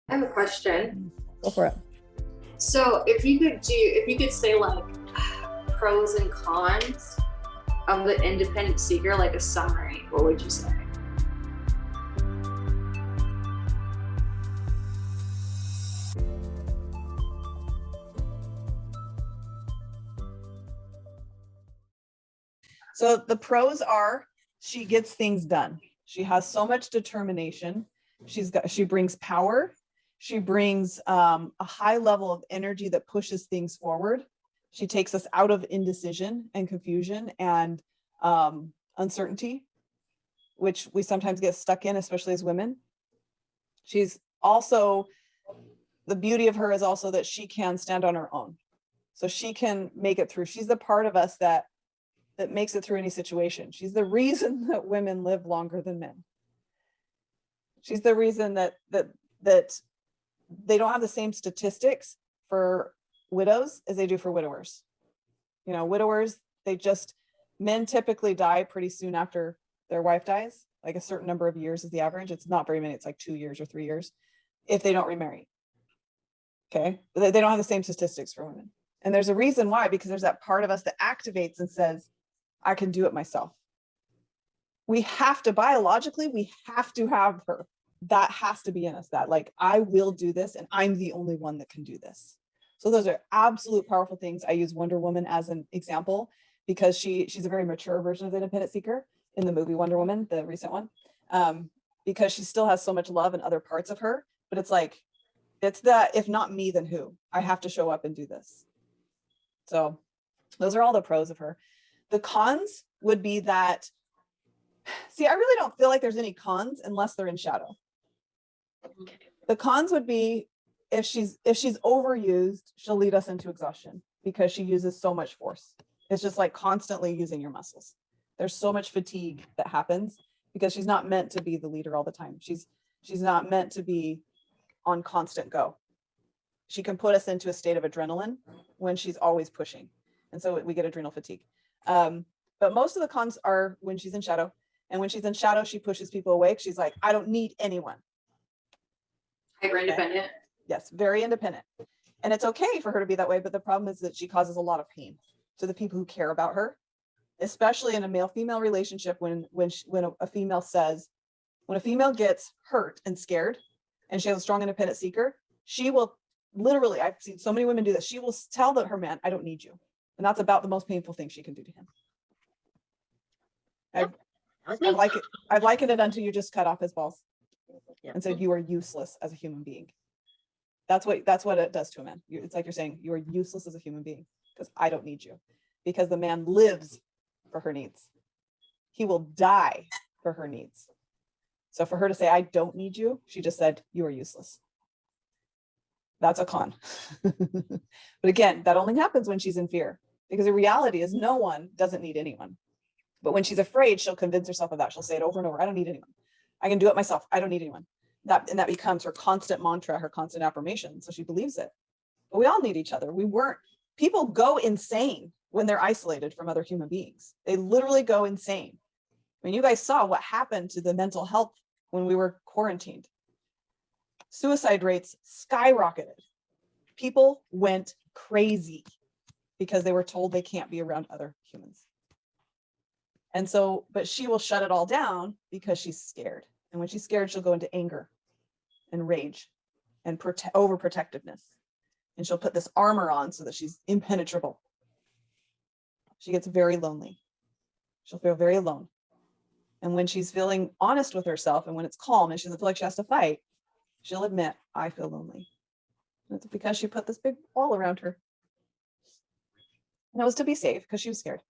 I have a question. Go for it. So if you could say like pros and cons of the independent seeker, like a summary, what would you say? So the pros are she gets things done. She has so much determination. She brings power. She brings a high level of energy that pushes things forward. She takes us out of indecision and confusion and uncertainty, which we sometimes get stuck in, especially as women. She's also, the beauty of her is also that she can stand on her own. So she can make it through. She's the part of us that makes it through any situation. She's the reason that women live longer than men. She's the reason that they don't have the same statistics for widows as they do for widowers. You know, widowers, men typically die pretty soon after their wife dies. Like a certain number of years is the average. It's not very many. It's like 2 years or 3 years if they don't remarry. Okay. They don't have the same statistics for women. And there's a reason why, because there's that part of us that activates and says, I can do it myself. We have to, biologically, we have to have her. That has to be in us, that like, I will do this and I'm the only one that can do this. So those are absolute powerful things. I use Wonder Woman as an example because she's a very mature version of the independent seeker in the movie Wonder Woman, the recent one, because she still has so much love in other parts of her. But it's like, it's that if not me, then who? I have to show up and do this. So those are all the pros of her. The cons would be that, see, I really don't feel like there's any cons unless they're in shadow. The cons would be if she's overused, she'll lead us into exhaustion because she uses so much force. It's just like constantly using your muscles. There's so much fatigue that happens because she's not meant to be the leader all the time. She's not meant to be on constant go. She can put us into a state of adrenaline when she's always pushing. And so we get adrenal fatigue. But most of the cons are when she's in shadow. And when she's in shadow, she pushes people away. She's like, I don't need anyone. Hyper independent. Okay. Yes, very independent. And it's okay for her to be that way. But the problem is that she causes a lot of pain to the people who care about her, especially in a male-female relationship. When a female gets hurt and scared and she has a strong independent seeker, she will literally, I've seen so many women do this. She will tell her man, I don't need you. And that's about the most painful thing she can do to him. I've likened it until you just cut off his balls and said, you are useless as a human being. That's what it does to a man. It's like you're saying, you are useless as a human being because I don't need you. Because the man lives for her needs. He will die for her needs. So for her to say, I don't need you, she just said, you are useless. That's a con. But again, that only happens when she's in fear, because the reality is no one doesn't need anyone. But when she's afraid, she'll convince herself of that. She'll say it over and over. I don't need anyone. I can do it myself. I don't need anyone. And that becomes her constant mantra, her constant affirmation. So she believes it. But we all need each other. People go insane when they're isolated from other human beings. They literally go insane. I mean, you guys saw what happened to the mental health when we were quarantined. Suicide rates skyrocketed. People went crazy because they were told they can't be around other humans. And so, but she will shut it all down because she's scared. And when she's scared, she'll go into anger and rage and overprotectiveness. And she'll put this armor on so that she's impenetrable. She gets very lonely. She'll feel very alone. And when she's feeling honest with herself and when it's calm and she doesn't feel like she has to fight, she'll admit, I feel lonely. And it's because she put this big wall around her. And it was to be safe because she was scared.